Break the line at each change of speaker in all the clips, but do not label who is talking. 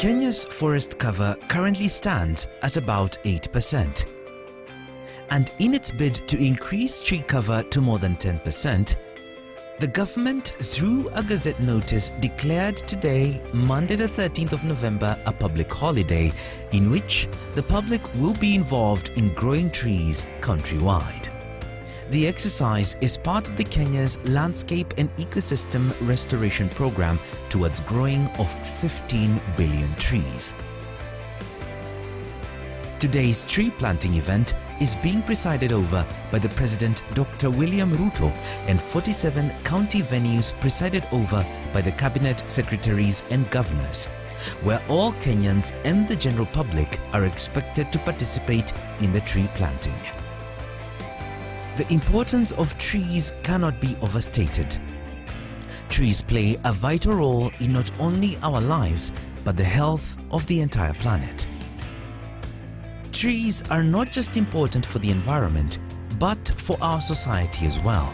Kenya's forest cover currently stands at about 8%. And in its bid to increase tree cover to more than 10%, the government, through a Gazette notice, declared today, Monday the 13th of November, a public holiday in which the public will be involved in growing trees countrywide. The exercise is part of the Kenya's Landscape and Ecosystem Restoration Program towards growing of 15 billion trees. Today's tree planting event is being presided over by the President Dr. William Ruto, and 47 county venues presided over by the Cabinet Secretaries and Governors, where all Kenyans and the general public are expected to participate in the tree planting. The importance of trees cannot be overstated. Trees play a vital role in not only our lives, but the health of the entire planet. Trees are not just important for the environment, but for our society as well.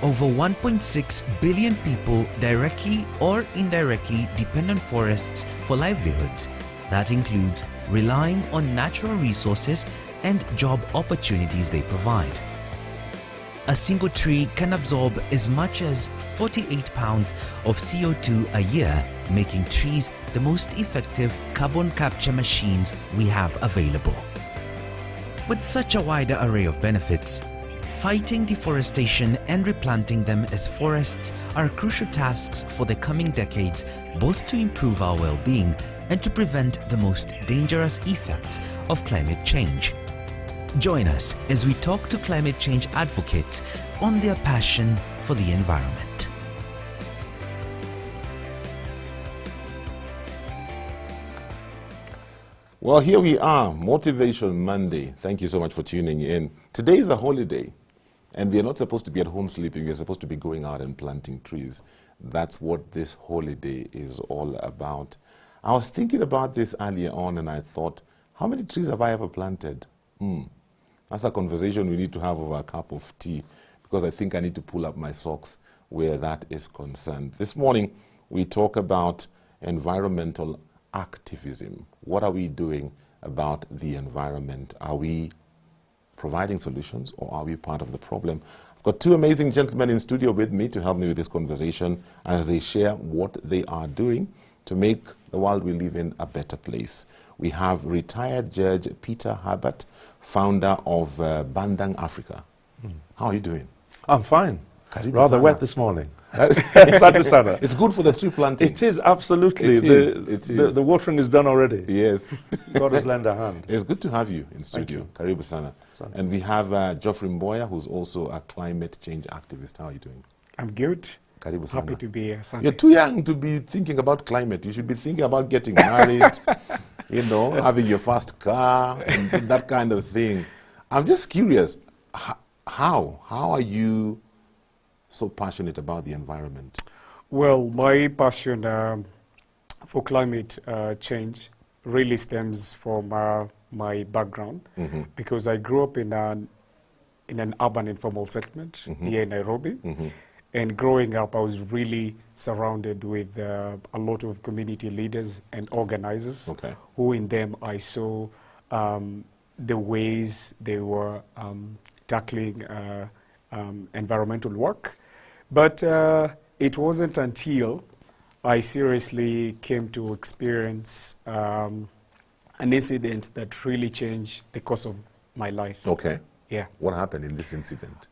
Over 1.6 billion people directly or indirectly depend on forests for livelihoods. That includes relying on natural resources and job opportunities they provide. A single tree can absorb as much as 48 pounds of CO2 a year, making trees the most effective carbon capture machines we have available. With such a wider array of benefits, fighting deforestation and replanting them as forests are crucial tasks for the coming decades, both to improve our well-being and to prevent the most dangerous effects of climate change. Join us as we talk to climate change advocates on their passion for the environment.
Well, here we are, Motivation Monday. Thank you so much for tuning in. Today is a holiday, and we are not supposed to be at home sleeping. We are supposed to be going out and planting trees. That's what this holiday is all about. I was thinking about this earlier on, and I thought, how many trees have I ever planted? That's a conversation we need to have over a cup of tea, because I think I need to pull up my socks where that is concerned. This morning, we talk about environmental activism. What are we doing about the environment? Are we providing solutions, or are we part of the problem? I've got two amazing gentlemen in studio with me to help me with this conversation as they share what they are doing to make the world we live in a better place. We have retired Judge Peter Herbert, founder of Bandang Africa. How are you doing?
I'm fine.
Karibu
Rather
sana.
wet this morning. It's
good for the tree planting.
It is, absolutely.
It is.
The watering is done already.
Yes.
God has lent a hand.
It's good to have you in studio. Karibu sana. And we have Geoffrey Mboya, who's also a climate change activist. How are you doing?
I'm good.
Karibu sana.
Happy to be here.
You're too young to be thinking about climate. You should be thinking about getting married, having your first car, and that kind of thing. I'm just curious, how are you so passionate about the environment?
Well, my passion for climate change really stems from my background, because I grew up in an urban informal settlement here in Nairobi. And growing up, I was really surrounded with a lot of community leaders and organizers, who in them I saw the ways they were tackling environmental work. But it wasn't until I seriously came to experience an incident that really changed the course of my life.
Okay.
Yeah.
What happened in this incident?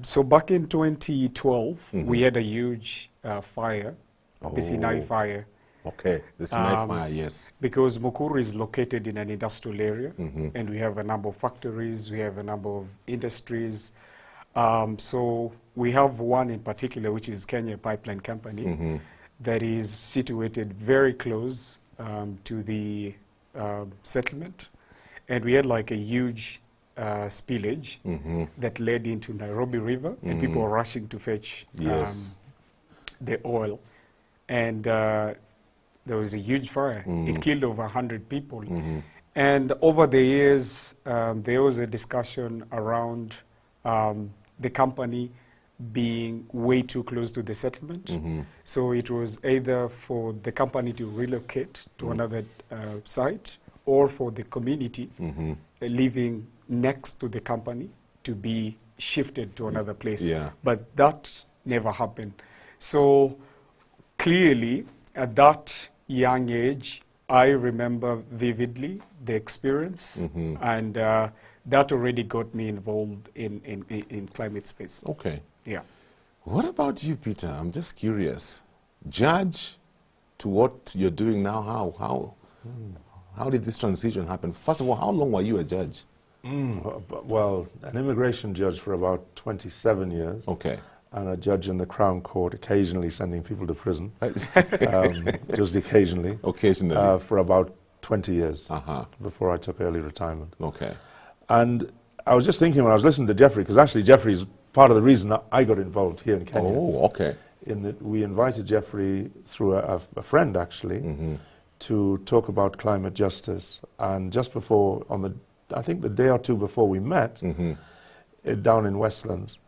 So back in 2012, we had a huge fire, the Sinai fire.
Okay, the Sinai fire, yes.
Because Mukuru is located in an industrial area, and we have a number of factories, we have a number of industries. So we have one in particular, which is Kenya Pipeline Company, that is situated very close to the settlement. And we had like a huge spillage that led into Nairobi River, and people were rushing to fetch the oil. And there was a huge fire. It killed over 100 people. And over the years, there was a discussion around the company being way too close to the settlement. So it was either for the company to relocate to another site, or for the community living next to the company to be shifted to another place.
Yeah.
But that never happened. So clearly, at that young age, I remember vividly the experience, and that already got me involved in climate space.
Okay.
Yeah.
What about you, Peter? I'm just curious. Judge to what you're doing now, how did this transition happen? First of all, how long were you a judge?
Well, an immigration judge for about 27 years.
Okay.
And a judge in the Crown Court, occasionally sending people to prison, just occasionally.
Occasionally.
For about 20 years
Uh-huh.
before I took early retirement.
Okay.
And I was just thinking when I was listening to Jeffrey, because actually Jeffrey's part of the reason I got involved here in Kenya.
Oh, okay.
In that we invited Jeffrey through a friend, actually, to talk about climate justice. And just before, I think the day or two before we met, down in Westlands,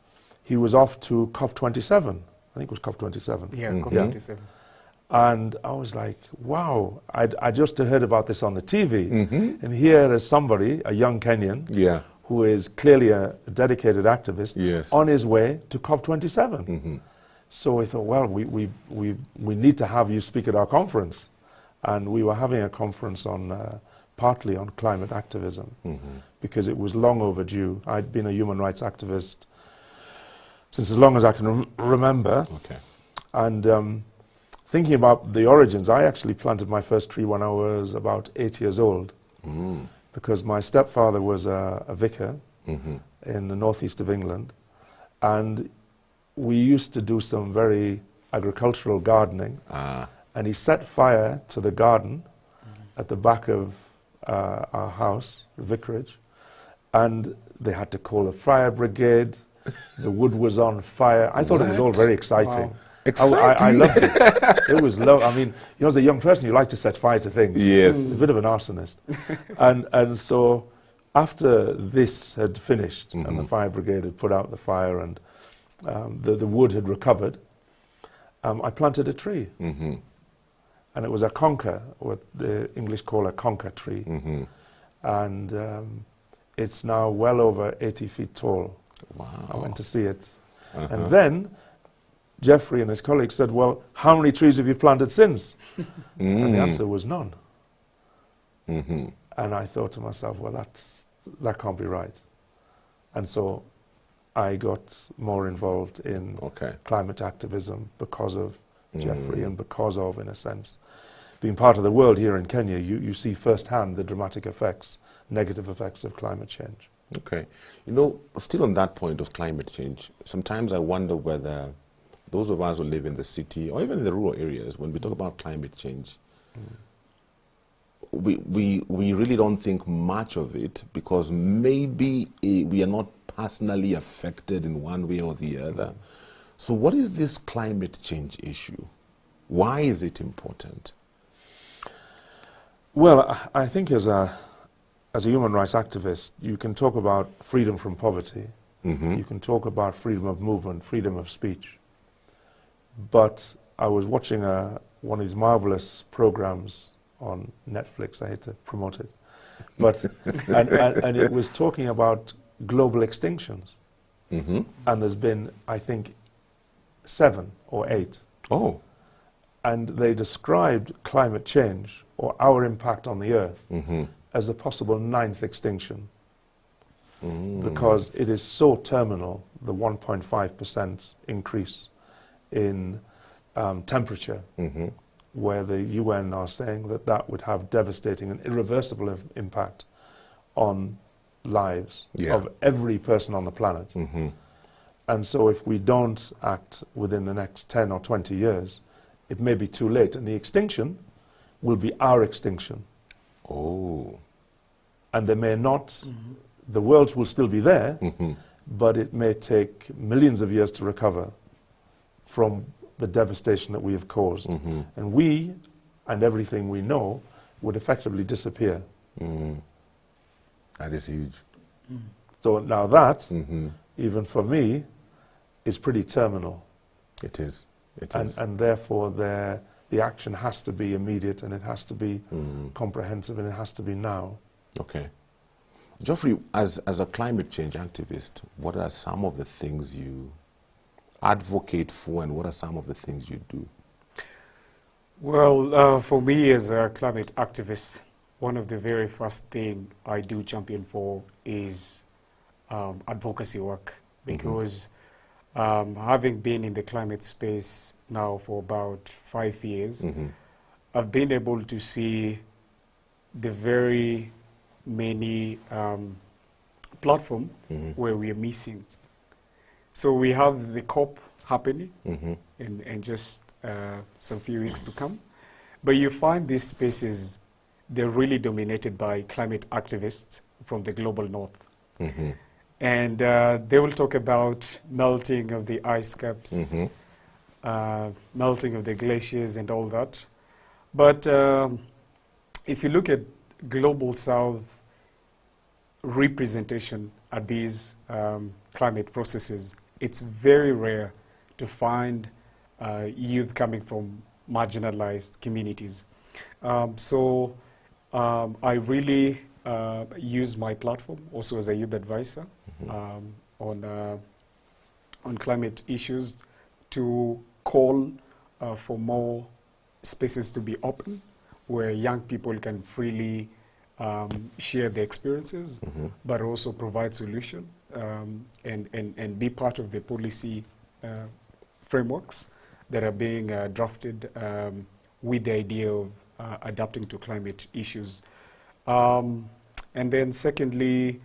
he was off to COP27. I think it was COP27.
Yeah, COP27.
And I was like, wow, I just heard about this on the TV. And here is somebody, a young Kenyan,
Yeah.
who is clearly a dedicated activist,
Yes.
on his way to COP27. So I thought, well, we need to have you speak at our conference. And we were having a conference on partly on climate activism, because it was long overdue. I'd been a human rights activist since as long as I can remember.
Okay.
And thinking about the origins, I actually planted my first tree when I was about 8 years old, because my stepfather was a vicar in the northeast of England, and we used to do some very agricultural gardening, and he set fire to the garden at the back of our house, the vicarage, and they had to call a fire brigade. The wood was on fire. I thought it was all very exciting.
Wow.
I loved it. It was I mean, you know, as a young person, you like to set fire to things.
Yes.
It's a bit of an arsonist. and so after this had finished and the fire brigade had put out the fire and the wood had recovered, I planted a tree. And it was a conker, what the English call a conker tree. And it's now well over 80 feet tall.
Wow.
I went to see it. And then Jeffrey and his colleagues said, well, how many trees have you planted since? And the answer was none. And I thought to myself, well, that can't be right. And so I got more involved in climate activism because of Jeffrey and because of, in a sense, being part of the world here in Kenya, you see firsthand the dramatic effects, negative effects of climate change.
Okay. You know, still on that point of climate change, sometimes I wonder whether those of us who live in the city or even in the rural areas, when we talk about climate change, we really don't think much of it because maybe we are not personally affected in one way or the other. So what is this climate change issue? Why is it important?
Well, I think as a human rights activist, you can talk about freedom from poverty. You can talk about freedom of movement, freedom of speech. But I was watching one of these marvelous programs on Netflix. I hate to promote it, but and it was talking about global extinctions, and there's been, I think, 7 or 8.
Oh.
And they described climate change or our impact on the earth as a possible 9th extinction, because it is so terminal, the 1.5% increase in temperature, where the UN are saying that would have devastating and irreversible impact on lives of every person on the planet. And so if we don't act within the next 10 or 20 years, it may be too late, and the extinction will be our extinction.
Oh.
And they may not, the world will still be there, but it may take millions of years to recover from the devastation that we have caused. And we, and everything we know, would effectively disappear.
That is huge.
So now that, even for me, is pretty terminal.
It is. It
And,
is.
and therefore the action has to be immediate, and it has to be comprehensive, and it has to be now.
Okay. Geoffrey, as a climate change activist, what are some of the things you advocate for, and what are some of the things you do?
Well, for me as a climate activist, one of the very first thing I do champion for is advocacy work, because having been in the climate space now for about 5 years, I've been able to see the very many platform where we are missing. So we have the COP happening in just some few weeks to come, but you find these spaces, they're really dominated by climate activists from the global north. And they will talk about melting of the ice caps, melting of the glaciers and all that. But if you look at global south representation at these climate processes, it's very rare to find youth coming from marginalized communities. So I really use my platform also as a youth advisor on climate issues to call for more spaces to be open where young people can freely share their experiences, but also provide solution and be part of the policy frameworks that are being drafted with the idea of adapting to climate issues. And then secondly,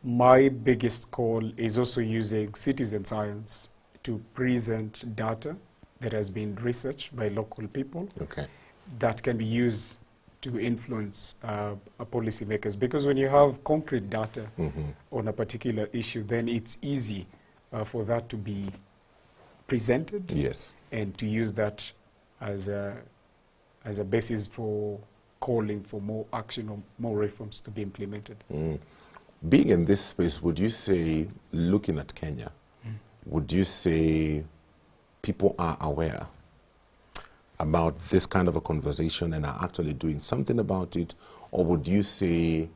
my biggest call is also using citizen science to present data that has been researched by local people that can be used to influence policymakers. Because when you have concrete data on a particular issue, then it's easy for that to be presented and to use that as a basis for calling for more action or more reforms to be implemented.
Being in this space, would you say, looking at Kenya, would you say people are aware about this kind of a conversation and are actually doing something about it? Or would you say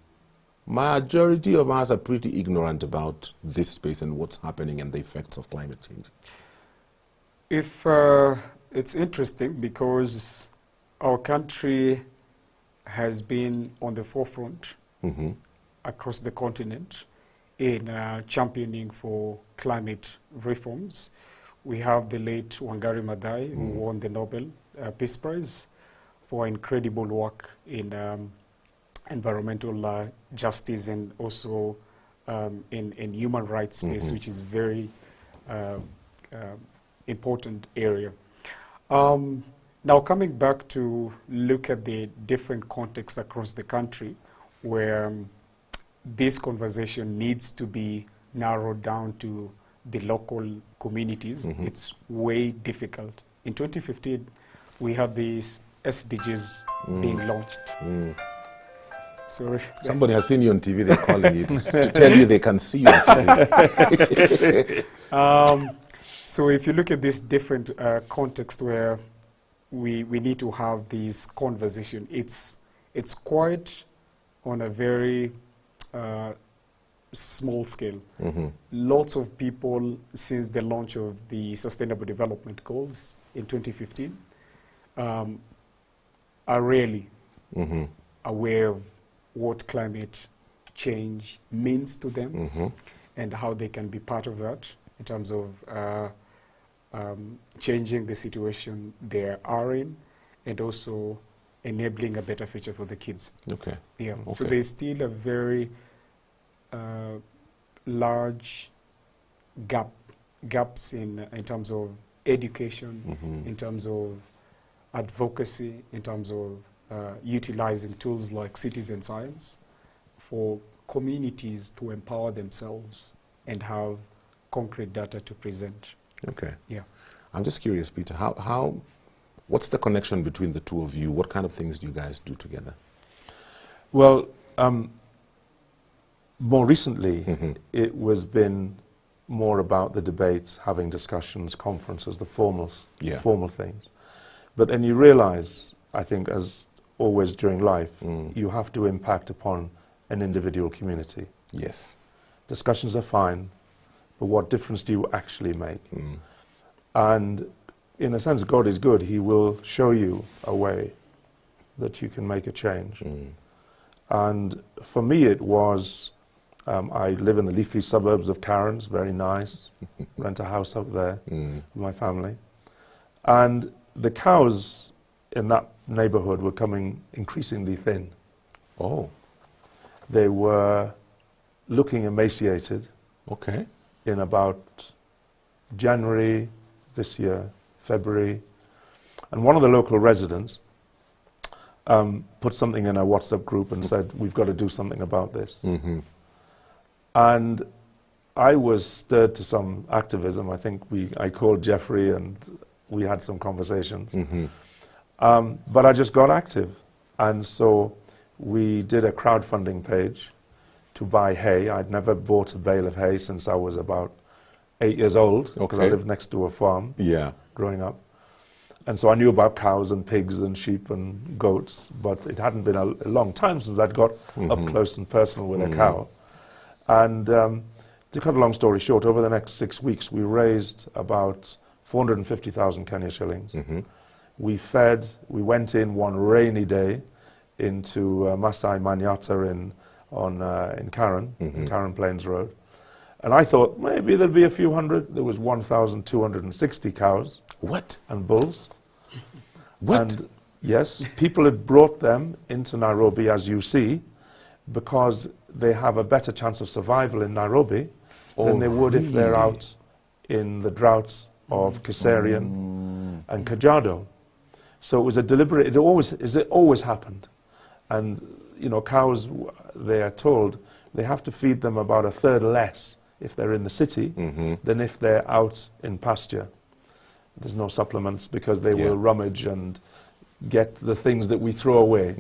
majority of us are pretty ignorant about this space and what's happening and the effects of climate change?
If it's interesting because our country has been on the forefront across the continent in championing for climate reforms. We have the late Wangari Maathai, who won the Nobel Peace Prize for incredible work in environmental justice and also in human rights space, which is very important area. Now coming back to look at the different contexts across the country where this conversation needs to be narrowed down to the local communities, it's way difficult. In 2015, we had these SDGs being launched. Sorry.
Somebody has seen you on TV, they're calling you to tell you they can see you on TV.
So if you look at this different context where we need to have this conversation, it's quite on a very small scale. Lots of people, since the launch of the Sustainable Development Goals in 2015, are really aware of what climate change means to them and how they can be part of that in terms of changing the situation they are in and also enabling a better future for the kids. So there's still a very large gaps in terms of education, in terms of advocacy, in terms of utilizing tools like citizen science for communities to empower themselves and have concrete data to present.
I'm just curious, Peter, what's the connection between the two of you? What kind of things do you guys do together?
Well, more recently, it was been more about the debates, having discussions, conferences, the
Yeah.
formal things. But then you realize, I think, as always during life, you have to impact upon an individual community.
Yes.
Discussions are fine, but what difference do you actually make? And in a sense, God is good. He will show you a way that you can make a change. And for me, it was, I live in the leafy suburbs of Cairns, very nice, rent a house up there with my family. And the cows in that neighborhood were coming increasingly thin.
Oh,
They were looking emaciated.
okay.
In about January this year, February, and one of the local residents put something in a WhatsApp group and said, we've got to do something about this. And I was stirred to some activism. I think I called Jeffrey and we had some conversations. But I just got active. And so we did a crowdfunding page to buy hay. I'd never bought a bale of hay since I was about 8 years old, because I
Okay.
lived next to a farm
Yeah.
growing up. And so I knew about cows and pigs and sheep and goats, but it hadn't been a long time since I'd got up close and personal with a cow. And to cut a long story short, over the next 6 weeks, we raised about 450,000 Kenya shillings. We went in one rainy day into Masai Manyata in Karen, in Karen Plains Road. And I thought maybe there'd be a few hundred. There was 1,260 cows
What?
and bulls.
What?
And yes, people had brought them into Nairobi, as you see, because they have a better chance of survival in Nairobi than they would if they're out in the drought of Kiserian and Kajiado. So it was a deliberate, it always happened. And, you know, cows, they are told, they have to feed them about a third less if they're in the city than if they're out in pasture. There's no supplements because they will rummage and get the things that we throw away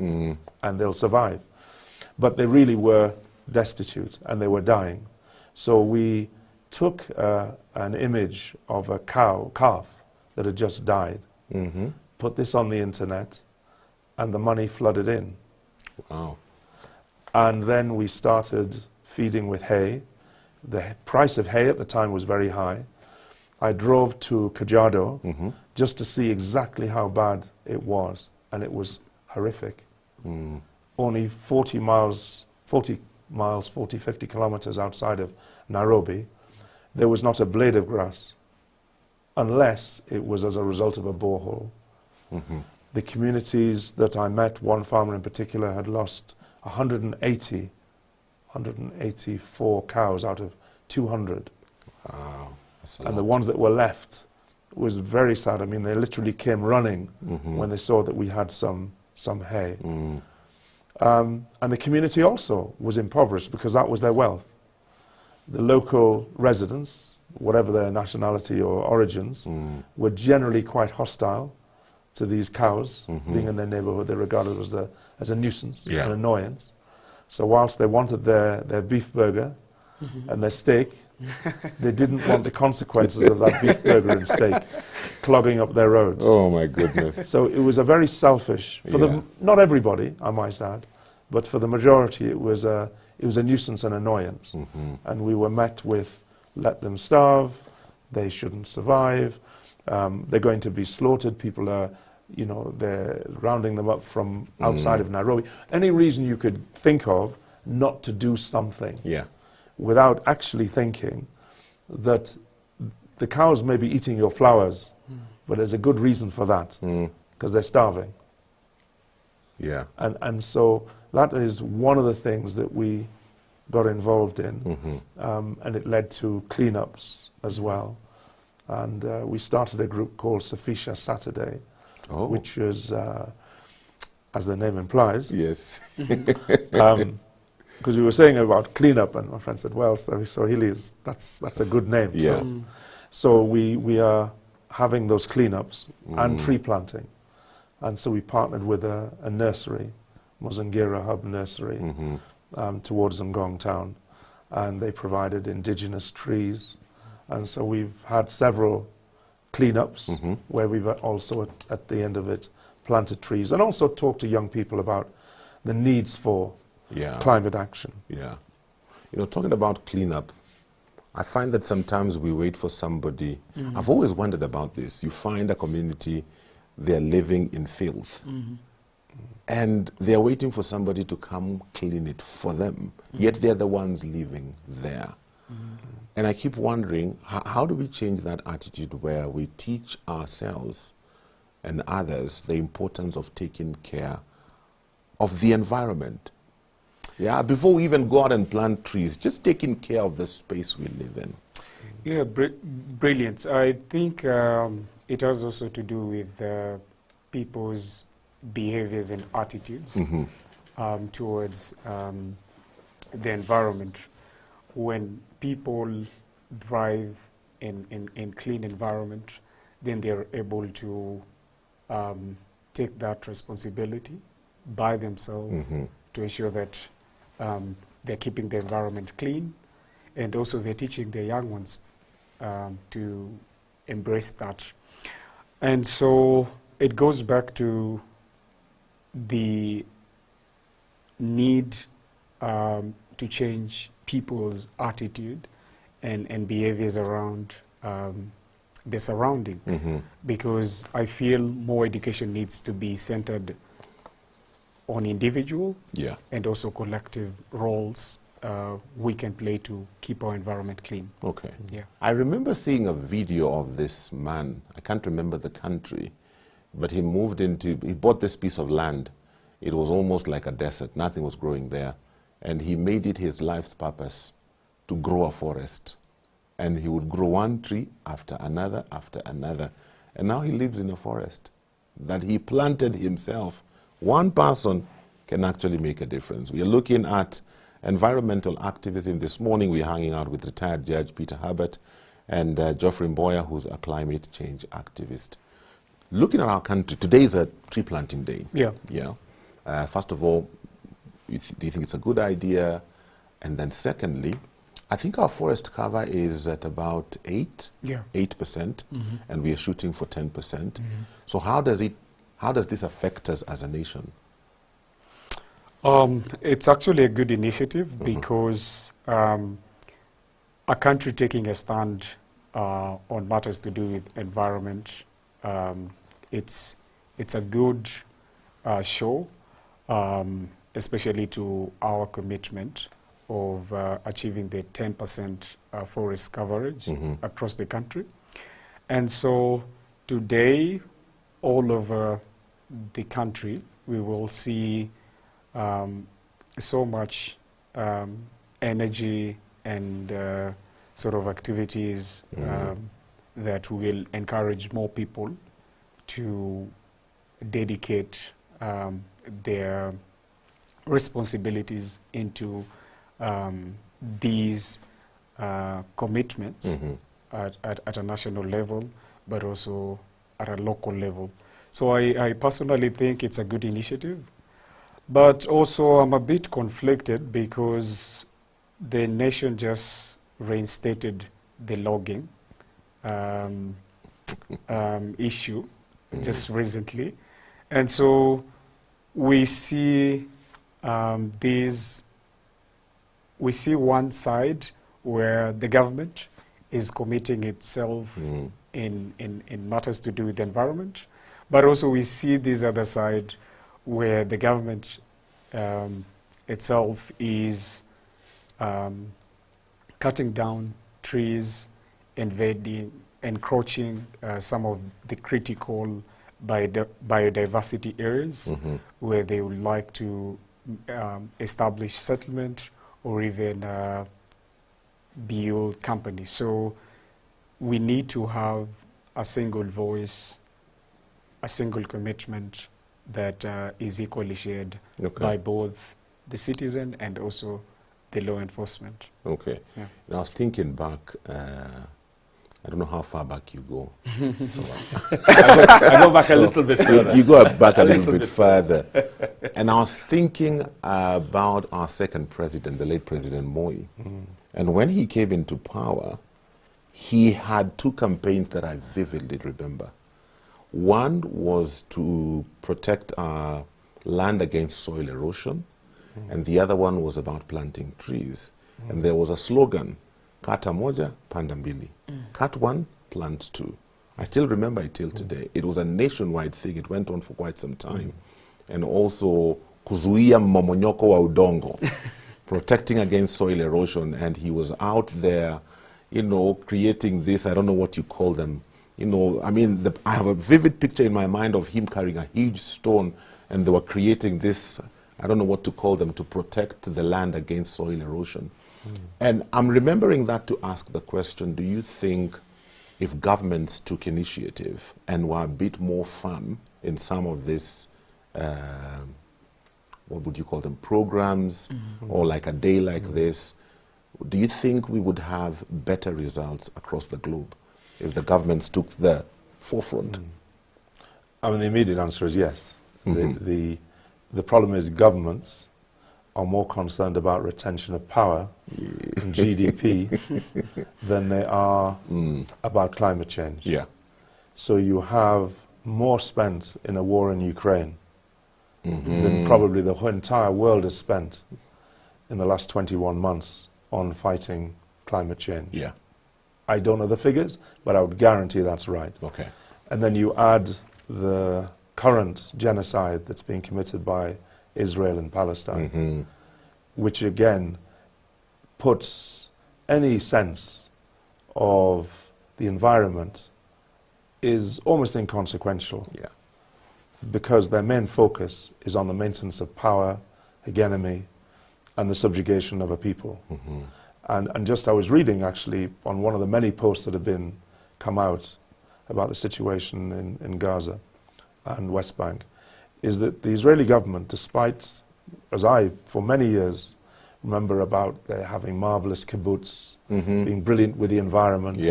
and they'll survive. But they really were destitute and they were dying. So we took an image of a calf that had just died, put this on the internet, and the money flooded in.
Wow.
And then we started feeding with hay. The price of hay at the time was very high. I drove to Kajiado just to see exactly how bad it was, and it was horrific. Only 50 kilometers outside of Nairobi, there was not a blade of grass, unless it was as a result of a borehole. The communities that I met, one farmer in particular had lost 184 cows out of 200.
Wow. That's a
And the
lot.
ones that were left was very sad. I mean, they literally came running when they saw that we had some hay. And the community also was impoverished because that was their wealth. The local residents, whatever their nationality or origins, were generally quite hostile to these cows being in their neighborhood. They regarded it as a nuisance, an annoyance. So whilst they wanted their beef burger and their steak, they didn't want the consequences of that beef burger and steak clogging up their roads.
Oh my goodness.
So it was a very selfish, not everybody, I might add, but for the majority it was a nuisance and annoyance. And we were met with, let them starve, they shouldn't survive, they're going to be slaughtered, people are, you know, they're rounding them up from outside of Nairobi. Any reason you could think of not to do something.
Yeah.
Without actually thinking that the cows may be eating your flowers, but there's a good reason for that, because they're starving.
Yeah.
And so that is one of the things that we got involved in, and it led to cleanups as well. And we started a group called Safisha Saturday, which is, as the name implies,
Yes.
because we were saying about cleanup, and my friend said, well, Swahili that's a good name.
Yeah.
So we are having those cleanups and tree planting. And so we partnered with a nursery, Mozangira Hub Nursery, towards Ngong town. And they provided indigenous trees And so we've had several cleanups where we've also, at the end of it, planted trees and also talked to young people about the needs for climate action.
Yeah. You know, talking about cleanup, I find that sometimes we wait for somebody. I've always wondered about this. You find a community, they're living in filth. And they're waiting for somebody to come clean it for them. Yet they're the ones living there. And I keep wondering, how do we change that attitude where we teach ourselves and others the importance of taking care of the environment? Yeah, before we even go out and plant trees, just taking care of the space we live in.
Yeah, brilliant. I think it has also to do with people's behaviors and attitudes towards the environment. When people thrive in clean environment, then they're able to take that responsibility by themselves to ensure that they're keeping the environment clean, and also they're teaching their young ones to embrace that. And so it goes back to the need to change people's attitude and behaviors around the surrounding, because I feel more education needs to be centered on individual and also collective roles we can play to keep our environment clean.
Okay.
Yeah.
I remember seeing a video of this man. I can't remember the country, but he bought this piece of land. It was almost like a desert. Nothing was growing there. And he made it his life's purpose to grow a forest. And he would grow one tree after another after another. And now he lives in a forest that he planted himself. One person can actually make a difference. We are looking at environmental activism. This morning we're hanging out with retired Judge Peter Herbert and Geoffrey Mboya, who's a climate change activist. Looking at our country, today is a tree planting day. Yeah. First of all, do you think it's a good idea? And then secondly, I think our forest cover is at about 8%, and we are shooting for 10%. So how does this affect us as a nation?
It's actually a good initiative because a country taking a stand on matters to do with environment, it's a good show, especially to our commitment of achieving the 10% forest coverage across the country. And so today, all over the country, we will see so much energy and sort of activities that will encourage more people to dedicate their responsibilities into these commitments at a national level, but also at a local level. So I personally think it's a good initiative, but also I'm a bit conflicted because the nation just reinstated the logging issue just recently. And so we see we see one side where the government is committing itself in matters to do with the environment, but also we see this other side where the government itself is cutting down trees, encroaching some of the critical biodiversity areas where they would like to establish settlement or even build companies. So we need to have a single voice, a single commitment that is equally shared by both the citizen and also the law enforcement.
Okay.
Yeah.
And I was thinking back, I don't know how far back you go. So,
I go back a little bit further.
You go back a little bit further. And I was thinking about our second president, the late President Moi. And when he came into power, he had two campaigns that I vividly remember. One was to protect our land against soil erosion, and the other one was about planting trees. And there was a slogan, Kata moja, panda mbili. Cut one, plant two. I still remember it till today. It was a nationwide thing. It went on for quite some time. And also, kuzuia mmomonyoko wa udongo, protecting against soil erosion. And he was out there, you know, creating this, I don't know what you call them. You know, I mean, I have a vivid picture in my mind of him carrying a huge stone, and they were creating this, I don't know what to call them, to protect the land against soil erosion. And I'm remembering that to ask the question, do you think if governments took initiative and were a bit more firm in some of this, what would you call them, programs, or like a day like this, do you think we would have better results across the globe if the governments took the forefront?
I mean, the immediate answer is yes. The problem is governments are more concerned about retention of power and GDP than they are about climate change.
Yeah.
So you have more spent in a war in Ukraine than probably the entire world has spent in the last 21 months on fighting climate change.
Yeah.
I don't know the figures, but I would guarantee that's right.
Okay.
And then you add the current genocide that's being committed by Israel and Palestine, which again puts any sense of the environment is almost inconsequential.
Yeah.
Because their main focus is on the maintenance of power, hegemony, and the subjugation of a people. And just I was reading actually on one of the many posts that have been come out about the situation in Gaza and West Bank, is that the Israeli government, despite, as I for many years remember about their having marvelous kibbutz, being brilliant with the environment,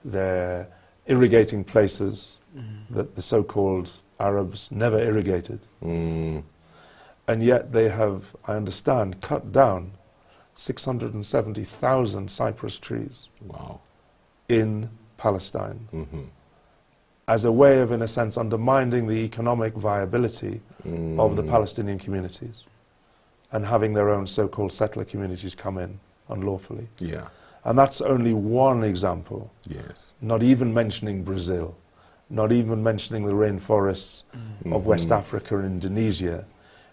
their irrigating places that the so-called Arabs never irrigated. And yet they have, I understand, cut down 670,000 cypress trees in Palestine as a way of, in a sense, undermining the economic viability of the Palestinian communities and having their own so-called settler communities come in unlawfully.
Yeah.
And that's only one example.
Yes.
Not even mentioning Brazil, not even mentioning the rainforests of West Africa and Indonesia,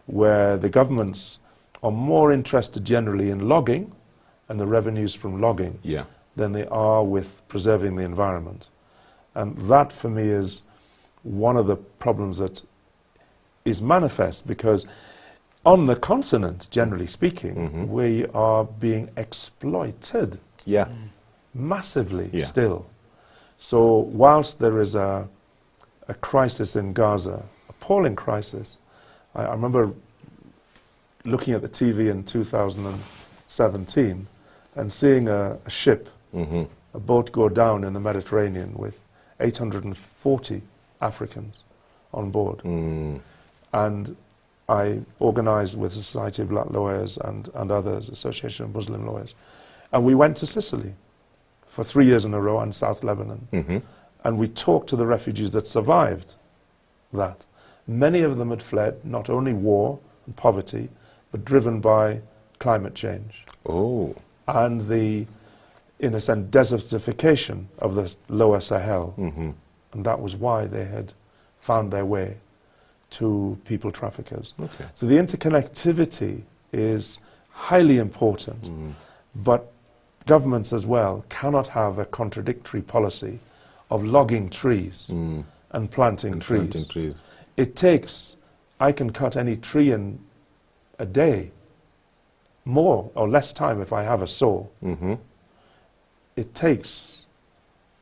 where the governments are more interested generally in logging and the revenues from logging than they are with preserving the environment. And that, for me, is one of the problems that is manifest, because on the continent, generally speaking, we are being exploited massively still. So whilst there is a crisis in Gaza, appalling crisis, I remember looking at the TV in 2017 and seeing a ship, a boat go down in the Mediterranean with 840 Africans on board. And I organized with the Society of Black Lawyers and others, Association of Muslim Lawyers, and we went to Sicily for 3 years in a row, and South Lebanon. And we talked to the refugees that survived that. Many of them had fled not only war and poverty, but driven by climate change. And the, in a sense, desertification of the lower Sahel. And that was why they had found their way to people traffickers. So the interconnectivity is highly important, but governments as well cannot have a contradictory policy of logging trees and planting trees. It takes, I can cut any tree in a day, more or less time if I have a saw. It takes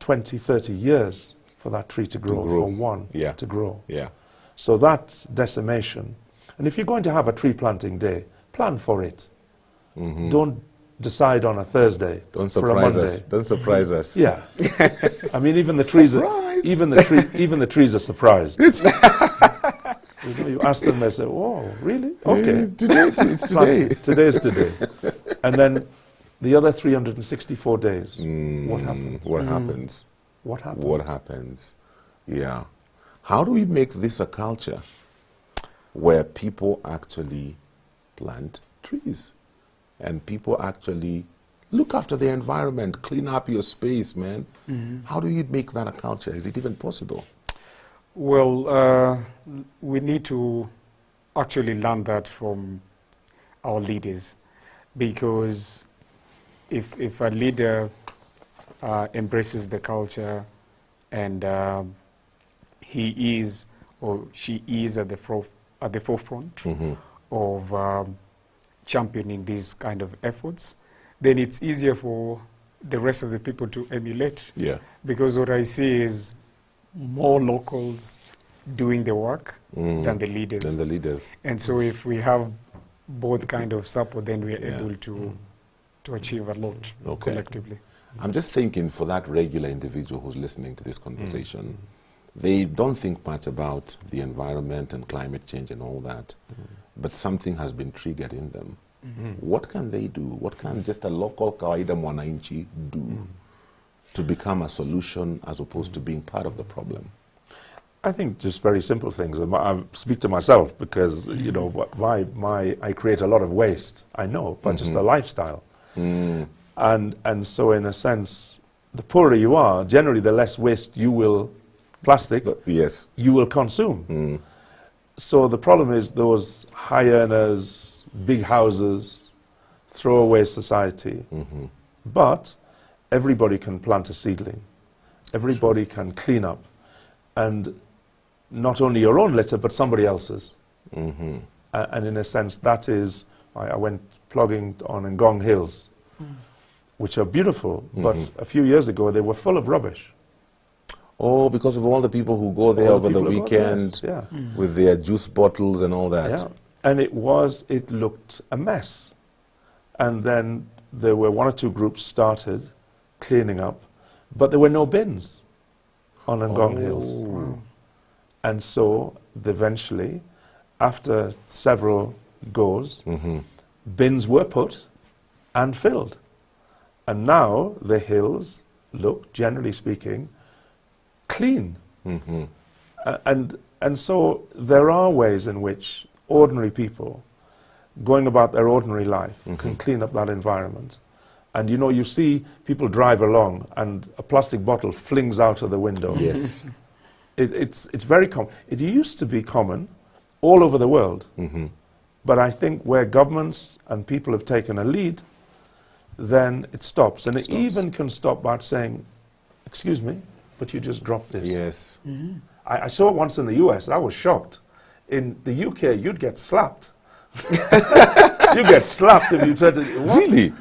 20, 30 years for that tree to grow, for one to grow. So that decimation, and if you're going to have a tree planting day, plan for it. Don't decide on a Thursday.
Don't
for a
surprise
Monday.
us. Don't surprise us.
I mean, even the trees even the trees are surprised. You ask them, they say, "Oh, really? Okay,
It's today.
Today's today." And then The other 364 days, what happens?
What happens?
What happens?
What happens? Yeah. How do we make this a culture where people actually plant trees and people actually look after the environment, clean up your space, man? How do you make that a culture? Is it even possible?
Well, we need to actually learn that from our leaders, because if a leader embraces the culture and he is or she is at the forefront of championing these kind of efforts, then it's easier for the rest of the people to emulate.
Yeah.
Because what I see is more locals doing the work than the leaders.
Than the leaders.
And so if we have both kind of support, then we are
Yeah.
able to achieve a lot
Okay.
collectively.
I'm just thinking for that regular individual who's listening to this conversation, they don't think much about the environment and climate change and all that, but something has been triggered in them. What can they do? What can just a local kawaida mwananchi do to become a solution as opposed to being part of the problem?
I think just very simple things. I speak to myself because, you know, I create a lot of waste, I know, but just a lifestyle. And so in a sense, the poorer you are, generally the less waste you will, plastic,
Yes.
you will consume. So the problem is those high earners, big houses, throwaway society. But everybody can plant a seedling. Everybody can clean up. And not only your own litter, but somebody else's. And in a sense, that is, I went plugging on Ngong Hills, which are beautiful, but a few years ago they were full of rubbish.
Oh, because of all the people who go there
All the
over the
people who go there,
weekend
yeah.
with their juice bottles and all that.
Yeah. And it looked a mess. And then there were one or two groups started cleaning up, but there were no bins on Ngong Hills. And so eventually, after several goes, bins were put and filled. And now the hills look, generally speaking, clean. And so there are ways in which ordinary people going about their ordinary life can clean up that environment. And you know, you see people drive along and a plastic bottle flings out of the window.
Yes.
It's very common. It used to be common all over the world. But I think where governments and people have taken a lead, then it stops. And it even can stop by saying, excuse me, but you just dropped this.
Yes.
I saw it once in the US, and I was shocked. In the UK, you'd get slapped. You get slapped if you said, what?
Really?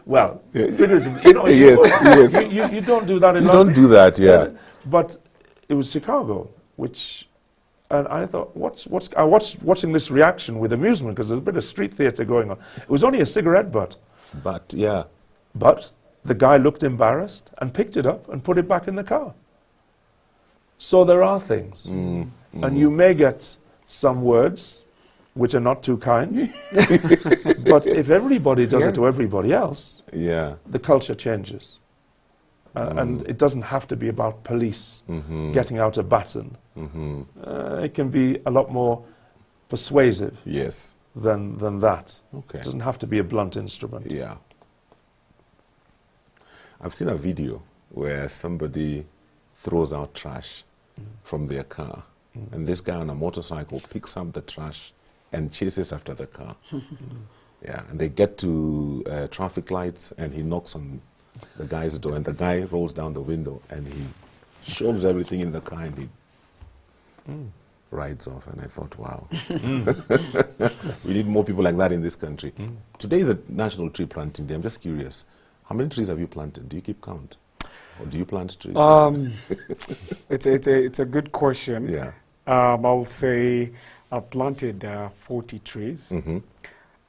Well, figuratively, you know, you don't do that in
You
London.
don't do that, yeah.
But it was Chicago, and I thought, I watched watching this reaction with amusement because there's a bit of street theatre going on. It was only a cigarette butt.
But, yeah.
But the guy looked embarrassed and picked it up and put it back in the car. So there are things. And you may get some words which are not too kind. But if everybody does it to everybody else, the culture changes. And it doesn't have to be about police getting out a baton. It can be a lot more persuasive than that.
Okay.
It doesn't have to be a blunt instrument.
Yeah. I've seen a video where somebody throws out trash from their car. And this guy on a motorcycle picks up the trash and chases after the car. Yeah, and they get to traffic lights and he knocks on the guy's door and the guy rolls down the window and he shoves everything in the car and he rides off. And I thought, wow. We need more people like that in this country. Today is a National Tree Planting Day. I'm just curious. How many trees have you planted? Do you keep count? Or do you plant trees?
It's a good question.
Yeah.
I'll say I planted 40 trees.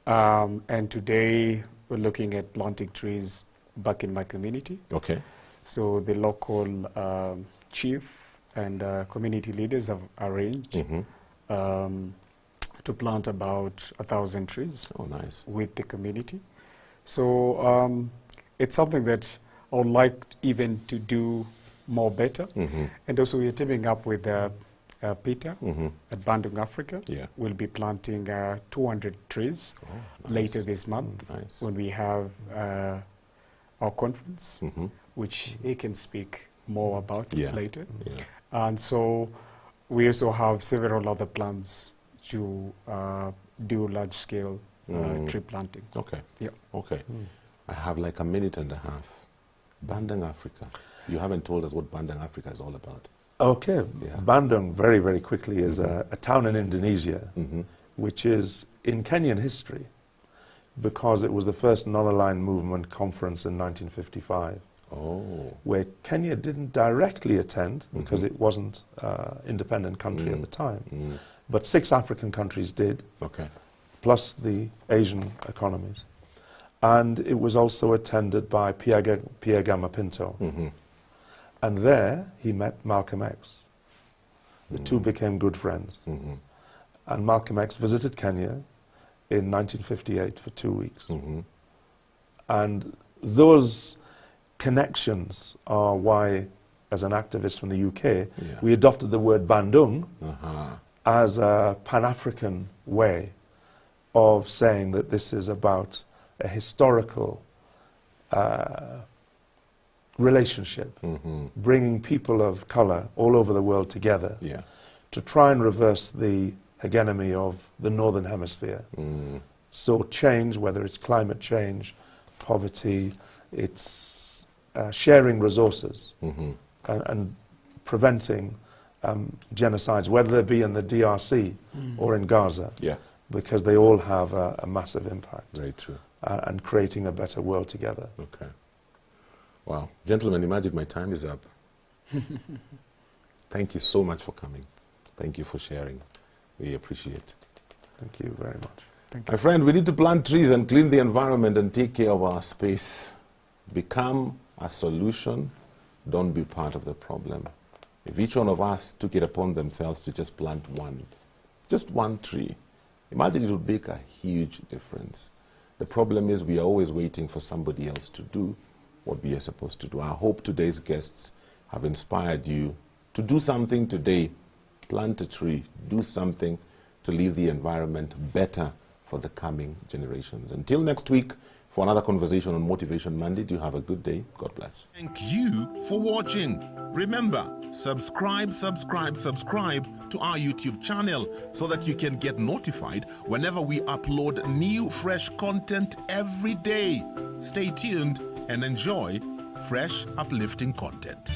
And today we're looking at planting trees back in my community.
Okay.
So the local chief and community leaders have arranged to plant about 1,000 trees
Oh, nice.
with the community. So it's something that I would like even to do more better. And also we're teaming up with Peter at Bandang Africa.
Yeah.
We'll be planting 200 trees later this month when we have our conference, which he can speak more about it later.
Yeah.
And so we also have several other plans to do large-scale tree planting.
Okay.
Yeah.
Okay. I have like a minute and a half. Bandang Africa. You haven't told us what Bandang Africa is all about.
Okay.
Yeah.
Bandung, very, very quickly, is a town in Indonesia, which is in Kenyan history because it was the first non-aligned movement conference in 1955.
Oh.
Where Kenya didn't directly attend because it wasn't an independent country at the time. But 6 African countries did,
Okay.
plus the Asian economies. And it was also attended by Pierre Gama Pinto. And there he met Malcolm X. The two became good friends. And Malcolm X visited Kenya in 1958 for 2 weeks. And those connections are why, as an activist from the UK, we adopted the word Bandung as a Pan-African way of saying that this is about a historical relationship, bringing people of colour all over the world together to try and reverse the hegemony of the Northern Hemisphere. So change, whether it's climate change, poverty, it's sharing resources and preventing genocides, whether they be in the DRC or in Gaza, because they all have a massive impact.
Very true.
And creating a better world together.
Okay. Wow. Gentlemen, imagine my time is up. Thank you so much for coming. Thank you for sharing. We appreciate.
Thank you very much.
My friend, we need to plant trees and clean the environment and take care of our space. Become a solution. Don't be part of the problem. If each one of us took it upon themselves to just plant just one tree, imagine it would make a huge difference. The problem is we are always waiting for somebody else to do what we are supposed to do. I hope today's guests have inspired you to do something today. Plant a tree. Do something to leave the environment better for the coming generations. Until next week, for another conversation on Motivation Monday, do have a good day. God bless.
Thank you for watching. Remember, subscribe to our YouTube channel so that you can get notified whenever we upload new fresh content every day. Stay tuned and enjoy fresh, uplifting content.